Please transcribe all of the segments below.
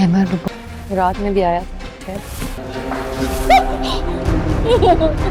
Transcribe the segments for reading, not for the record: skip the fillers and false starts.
अहमद रात में भी आया था।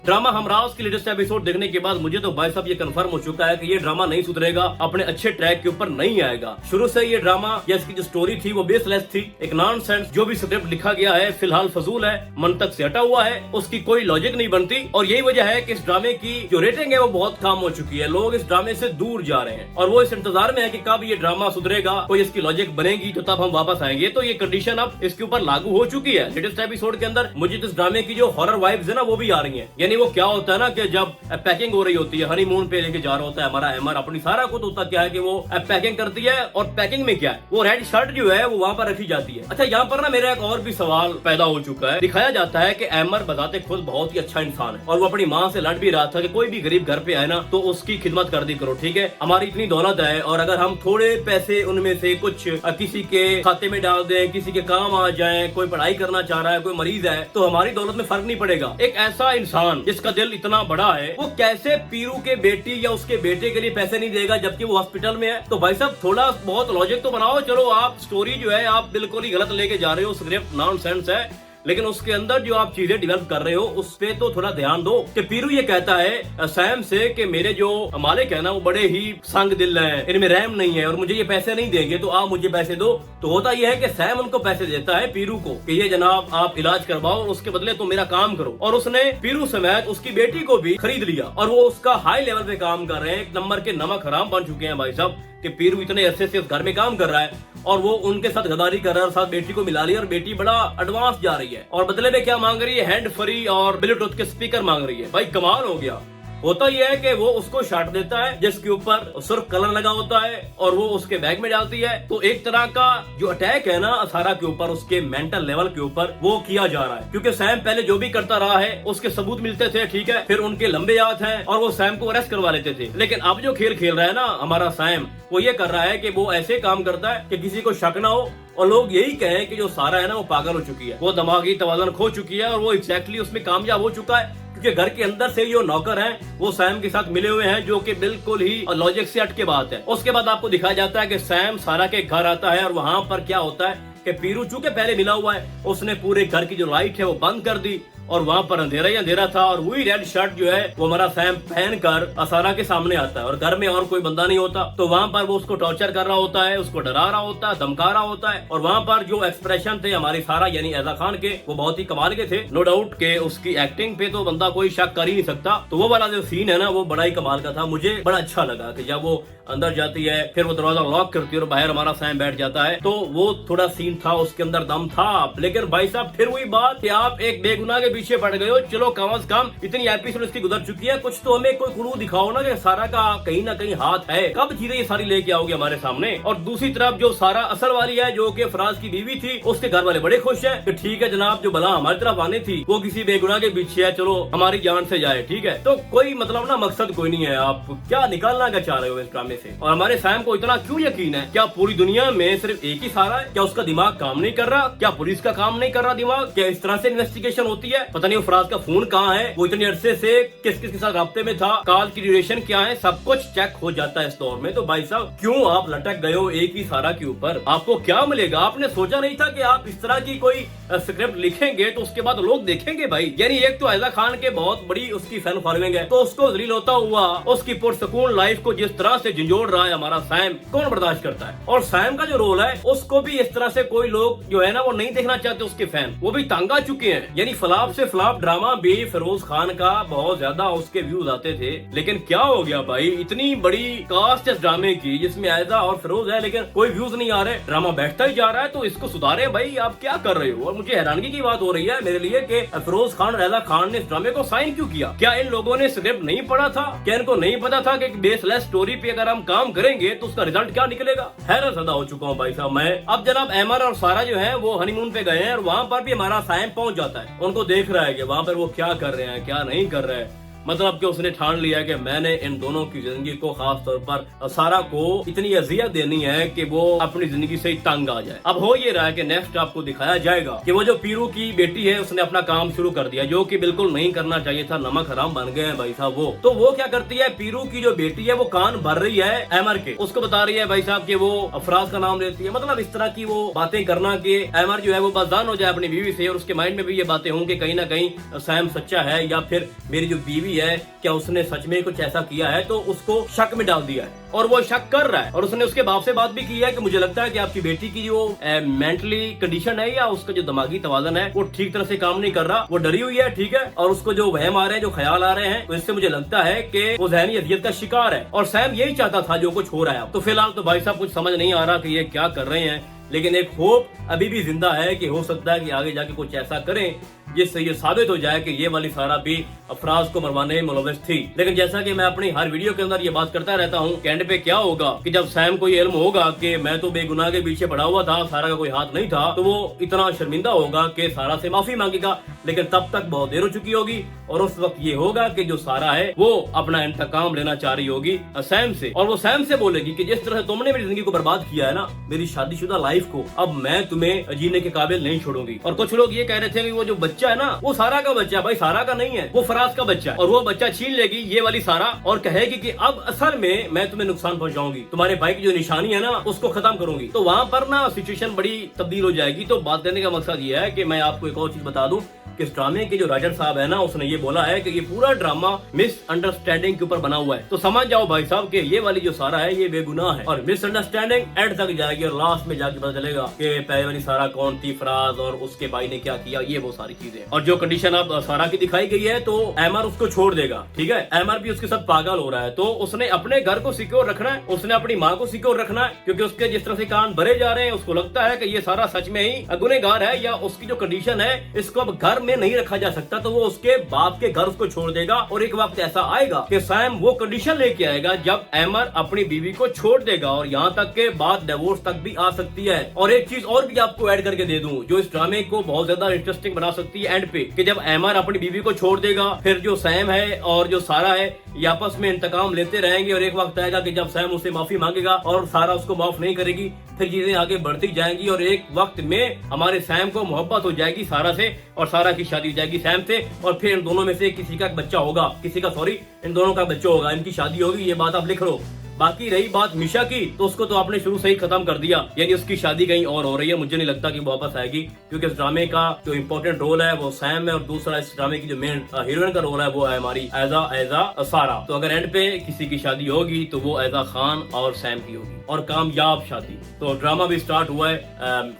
ड्रामा हमराज के लेटेस्ट एपिसोड देखने के बाद मुझे तो भाई साहब ये कंफर्म हो चुका है कि ये ड्रामा नहीं सुधरेगा, अपने अच्छे ट्रैक के ऊपर नहीं आएगा। शुरू से ये ड्रामा या इसकी जो स्टोरी थी वो बेसलेस थी, एक नॉनसेंस। जो भी स्क्रिप्ट लिखा गया है फिलहाल फजूल है, मंतक से हटा हुआ है, उसकी कोई लॉजिक नहीं बनती। और यही वजह है कि इस ड्रामे की जो रेटिंग है वो बहुत कम हो चुकी है। लोग इस ड्रामे से दूर जा रहे हैं और वो इस इंतजार में है कि कब ये ड्रामा सुधरेगा, कोई इसकी लॉजिक बनेगी तो तब हम वापस आएंगे। तो ये कंडीशन अब इसके ऊपर लागू हो चुकी है। लेटेस्ट एपिसोड के अंदर मुझे इस ड्रामे की जो हॉरर वाइब्स है ना वो भी आ रही है। यानी वो क्या होता है ना कि जब पैकिंग हो रही होती है, हनीमून पे लेके जा रहा होता है हमारा एमआर अपनी, सारा कुछ होता क्या है कि वो पैकिंग करती है। और पैकिंग में क्या है, वो रेड शर्ट जो है वो वहां पर रखी जाती है। अच्छा, यहाँ पर ना मेरा एक और भी सवाल पैदा हो चुका है। दिखाया जाता है कि एमआर बताते खुद बहुत ही अच्छा इंसान है और वो अपनी माँ से लड़ भी रहा था कि कोई भी गरीब घर पे आए ना तो उसकी खिदमत कर दी करो, ठीक है। हमारी इतनी दौलत है और अगर हम थोड़े पैसे उनमें से कुछ किसी के खाते में डाल दें, किसी के काम आ जाए, कोई पढ़ाई करना चाह रहा है, कोई मरीज है, तो हमारी दौलत में फर्क नहीं पड़ेगा। एक ऐसा इंसान जिसका दिल इतना बड़ा है वो कैसे पीरू के बेटी या उसके बेटे के लिए पैसे नहीं देगा जबकि वो हॉस्पिटल में है। तो भाई साहब थोड़ा बहुत लॉजिक तो बनाओ। चलो आप स्टोरी जो है आप बिल्कुल ही गलत लेके जा रहे हो, स्क्रिप्ट नॉनसेंस है, लेकिन उसके अंदर जो आप चीजें डेवलप कर रहे हो उस पे तो थोड़ा ध्यान दो। कि पीरू ये कहता है सैम से कि मेरे जो मालिक है ना वो बड़े ही संग दिल हैं, इनमें रहम नहीं है और मुझे ये पैसे नहीं देंगे तो आप मुझे पैसे दो। तो होता यह है कि सैम उनको पैसे देता है पीरू को कि ये जनाब आप इलाज करवाओ और उसके बदले तो मेरा काम करो। और उसने पीरू समेत उसकी बेटी को भी खरीद लिया और वो उसका हाई लेवल पे काम कर रहे हैं। एक नंबर के नमक हराम बन चुके हैं भाई साहब कि पीरू इतने अरसे से उस घर में काम कर रहा है और वो उनके साथ गद्दारी कर रहा है और साथ बेटी को मिला लिया और बेटी बड़ा एडवांस जा रही है और बदले में क्या मांग रही है, हैंड फ्री और ब्लूटूथ के स्पीकर मांग रही है। भाई कमाल हो गया। होता यह है कि वो उसको शर्ट देता है जिसके ऊपर सुर्ख कलर लगा होता है और वो उसके बैग में डालती है। तो एक तरह का जो अटैक है ना असारा के ऊपर, उसके मेंटल लेवल के ऊपर वो किया जा रहा है। क्योंकि सैम पहले जो भी करता रहा है उसके सबूत मिलते थे, ठीक है, फिर उनके लंबे याद हैं और वो सैम को अरेस्ट करवा लेते थे। लेकिन अब जो खेल खेल रहा है ना हमारा सैम, वो ये कर रहा है कि वो ऐसे काम करता है कि किसी को शक ना हो और लोग यही कहें कि जो सारा है ना वो पागल हो चुकी है, वो दिमागी तवाज़ुन खो चुकी है और वो एग्जैक्टली उसमें कामयाब हो चुका है। क्योंकि घर के अंदर से जो नौकर हैं वो सैम के साथ मिले हुए हैं, जो कि बिल्कुल ही लॉजिक से हट के बात है। उसके बाद आपको दिखाया जाता है कि सैम सारा के घर आता है और वहां पर क्या होता है कि पीरू चूंकि पहले मिला हुआ है उसने पूरे घर की जो लाइट है वो बंद कर दी और वहां पर अंधेरा ही अंधेरा था और वही रेड शर्ट जो है वो हमारा सैम पहन कर असारा के सामने आता है और घर में और कोई बंदा नहीं होता। तो वहां पर वो उसको टॉर्चर कर रहा होता है, उसको डरा रहा होता है, धमका रहा होता है। और वहां पर जो एक्सप्रेशन थे हमारी सारा यानी ऐजा खान के वो बहुत ही कमाल के थे। नो डाउट के उसकी एक्टिंग पे तो बंदा कोई शक कर ही नहीं सकता। तो वो वाला जो सीन है ना वो बड़ा ही कमाल का था, मुझे बड़ा अच्छा लगा कि जब वो अंदर जाती है फिर वो दरवाजा लॉक करती है और बाहर हमारा सैम बैठ जाता है। तो वो थोड़ा सीन था, उसके अंदर दम था। लेकिन भाई साहब फिर वही बात कि आप एक बेगुनाह के पीछे पड़ गए हो। चलो कम से कम इतनी एपिसोड इसकी गुजर चुकी है, कुछ तो हमें कोई क्लू दिखाओ ना कि सारा का कहीं ना कहीं हाथ है। कब चीजें ये सारी लेके आओगे हमारे सामने। और दूसरी तरफ जो सारा असल वाली है जो कि फराज की बीवी थी, उसके घर वाले बड़े खुश है कि ठीक है जनाब जो बला हमारी तरफ आने थी वो किसी बेगुनाह के पीछे है, चलो हमारी जान से जाए, ठीक है। तो कोई मतलब ना मकसद कोई नहीं है, आप क्या निकालना क्या चाह रहे हो इस ड्रामे से। और हमारे सैम को इतना क्यों यकीन है? क्या पूरी दुनिया में सिर्फ एक ही सारा है? क्या उसका दिमाग काम नहीं कर रहा? क्या पुलिस का काम नहीं कर रहा दिमाग? क्या इस तरह से इन्वेस्टिगेशन होती है? पता नहीं वो फराज का फोन कहाँ है, वो इतने अरसे से किस किस के साथ राब्ते में था, कॉल की ड्यूरेशन क्या है, सब कुछ चेक हो जाता है इस दौर में। तो भाई साहब क्यों आप लटक गए हो एक ही सारा के ऊपर? आपको क्या मिलेगा? आपने सोचा नहीं था कि आप इस तरह की कोई स्क्रिप्ट लिखेंगे तो उसके बाद लोग देखेंगे भाई। यानी एक तो ऐजा खान के बहुत बड़ी उसकी फैन फॉलोइंग है, तो उसको जलील होता हुआ उसकी पुरसकून लाइफ को जिस तरह से झंझोड़ रहा है हमारा सैम, कौन बर्दाश्त करता है। और सैम का जो रोल है उसको भी इस तरह से कोई लोग जो है ना वो नहीं देखना चाहते, उसके फैन वो भी तंग आ चुके हैं। यानी फ्लॉप से फ्लॉप ड्रामा भी फिरोज खान का बहुत ज्यादा उसके व्यूज आते थे, लेकिन क्या हो गया भाई, इतनी बड़ी कास्ट इस ड्रामे की जिसमें ऐजा और फिरोज है लेकिन कोई व्यूज नहीं आ रहे, ड्रामा बैठता ही जा रहा है। तो इसको सुधारे भाई, आप क्या कर रहे हो। और मुझे हैरानगी की बात हो रही है मेरे लिए कि फिरोज खान और ऐजा खान ने इस ड्रामे को साइन क्यों किया। क्या इन लोगों ने स्क्रिप्ट नहीं पढ़ा था? क्या इनको नहीं पता था कि बेसलेस स्टोरी पे अगर हम काम करेंगे तो उसका रिजल्ट क्या निकलेगा? हैरान ज़्यादा हो चुका हूँ भाई साहब मैं। अब जनाब एमर और सारा जो है वो हनीमून पे गए हैं और वहाँ पर भी हमारा सैम पहुंच जाता है, उनको देख रहा है कि वहाँ पर वो क्या कर रहे हैं क्या नहीं कर रहे हैं। मतलब कि उसने ठान लिया कि मैंने इन दोनों की जिंदगी को खास तौर पर सारा को इतनी अजियत देनी है कि वो अपनी जिंदगी से ही तंग आ जाए। अब हो ये रहा है कि नेक्स्ट आपको दिखाया जाएगा कि वो जो पीरू की बेटी है उसने अपना काम शुरू कर दिया, जो कि बिल्कुल नहीं करना चाहिए था। नमक हराम बन गए हैं भाई साहब। वो क्या करती है, पीरू की जो बेटी है वो कान भर रही है एमर के, उसको बता रही है भाई साहब कि वो अफराज का नाम लेती है। मतलब इस तरह की वो बातें करना कि एमर जो है वो बदजान हो जाए अपनी बीवी से, और उसके माइंड में भी ये बातें हों कि कहीं ना कहीं सैम सच्चा है या फिर मेरी जो बीवी है क्या उसने सच में कुछ ऐसा किया है, तो उसको शक में डाल दिया है और वो शक कर रहा है। और उसने उसके बाप से बात भी की है कि मुझे लगता है कि आपकी बेटी की जो मेंटली कंडीशन है या उसका जो दिमागी तवाज़ुन है वो ठीक तरह से काम नहीं कर रहा, वो डरी हुई है, ठीक है, और उसको जो वहम आ रहे हैं, जो ख्याल आ रहे हैं, तो इससे मुझे लगता है कि वो ज़हनी अजियत का शिकार है। और सैम यही चाहता था जो कुछ हो रहा है। तो फिलहाल तो भाई साहब कुछ समझ नहीं आ रहा कि ये क्या कर रहे हैं, लेकिन एक होप अभी भी जिंदा है कि हो सकता है कि आगे जाके कुछ ऐसा करें जिससे ये साबित हो जाए कि ये वाली सारा भी अफराज को मरवाने में मुलव्वस थी। लेकिन जैसा कि मैं अपनी हर वीडियो के अंदर ये बात करता रहता हूँ कि एंड पे क्या होगा कि जब सैम को ये इल्म होगा कि मैं तो बेगुनाह के पीछे पड़ा हुआ था, सारा का कोई हाथ नहीं था, तो वो इतना शर्मिंदा होगा कि सारा से माफी मांगेगा। लेकिन तब तक बहुत देर हो चुकी होगी और उस वक्त ये होगा कि जो सारा है वो अपना इंतकाम लेना चाह रही होगी सैम से, और वो सैम से बोलेगी कि जिस तरह से तुमने मेरी जिंदगी को बर्बाद किया है ना, मेरी शादीशुदा लाइफ को, अब मैं तुम्हें जीने के काबिल नहीं छोड़ूंगी। और कुछ लोग ये कह रहे थे कि वो जो बच्चा है ना वो सारा का बच्चा है। भाई सारा का नहीं है, वो फराज का बच्चा है, और वो बच्चा छीन लेगी ये वाली सारा और कहेगी कि अब असल में मैं तुम्हें नुकसान पहुंचाऊंगी, तुम्हारे भाई की जो निशानी है ना उसको खत्म करूंगी। तो वहां पर ना सिचुएशन बड़ी तब्दील हो जाएगी। तो बात करने का मकसद ये है कि मैं आपको एक और चीज बता दूं कि इस ड्रामे के जो राइटर साहब है ना उसने ये बोला है कि ये पूरा ड्रामा मिसअंडरस्टैंडिंग के ऊपर बना हुआ है। तो समझ जाओ भाई साहब कि ये वाली जो सारा है ये बेगुनाह है और मिसअंडरस्टैंडिंग एंड तक जाएगी और लास्ट में जाके पता चलेगा कि पहले वाली सारा कौन थी, फराज और उसके भाई ने क्या किया, ये वो सारी चीजें। और जो कंडीशन अब सारा की दिखाई गई है तो एमर उसको छोड़ देगा, ठीक है, एमर भी उसके साथ पागल हो रहा है। तो उसने अपने घर को सिक्योर रखना है, उसने अपनी माँ को सिक्योर रखना है, क्योंकि उसके जिस तरह से कान भरे जा रहे हैं उसको लगता है कि ये सारा सच में ही गुनहगार है या उसकी जो कंडीशन है इसको अब घर में नहीं रखा जा सकता। तो वो उसके बाप के घर उसको छोड़ देगा और एक वक्त ऐसा आएगा कि सैम वो कंडीशन लेके आएगा जब एमर अपनी बीवी को छोड़ देगा और यहाँ तक के बाद डिवोर्स तक भी आ सकती है। और एक चीज और भी आपको ऐड करके दे दूं जो इस ड्रामे को बहुत ज्यादा इंटरेस्टिंग बना सकती है एंड पे, कि जब एमर अपनी बीवी को छोड़ देगा फिर जो सैम है और जो सारा है ये आपस में इंतकाम लेते रहेंगे और एक वक्त आएगा कि जब सैम उससे माफी मांगेगा और सारा उसको माफ नहीं करेगी, फिर चीजें आगे बढ़ती जाएंगी और एक वक्त में हमारे सैम को मोहब्बत हो जाएगी सारा से और सारा की शादी हो जाएगी सैम से, और फिर इन दोनों में से किसी का बच्चा होगा, इन दोनों का बच्चा होगा, इनकी शादी होगी, ये बात आप लिख लो। बाकी रही बात मिशा की, तो उसको तो आपने शुरू से ही खत्म कर दिया, यानी उसकी शादी कहीं और हो रही है। मुझे नहीं लगता कि वो वापस आएगी, क्योंकि इस ड्रामे का जो इंपॉर्टेंट रोल है वो सैम है और दूसरा इस ड्रामे की जो मेन हीरोइन का रोल है वो है हमारी एजा सारा। तो अगर एंड पे किसी की शादी होगी तो वो एजा खान और सैम की होगी और कामयाब शादी। तो ड्रामा भी स्टार्ट हुआ है,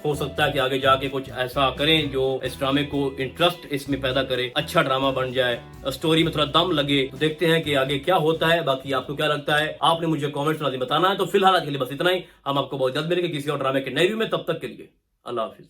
हो सकता है कि आगे जाके कुछ ऐसा करें जो इस ड्रामे को इंटरेस्ट इसमें पैदा करे, अच्छा ड्रामा बन जाए, स्टोरी में थोड़ा दम लगे। तो देखते हैं कि आगे क्या होता है। बाकी आपको क्या लगता है आपने मुझे कमेंट्स में बताना है। तो फिलहाल आज के लिए बस इतना ही, हम आपको बहुत जल्द मिलेंगे किसी और ड्रामे के नए व्यू में। तब तक के लिए अल्लाह हाफिज।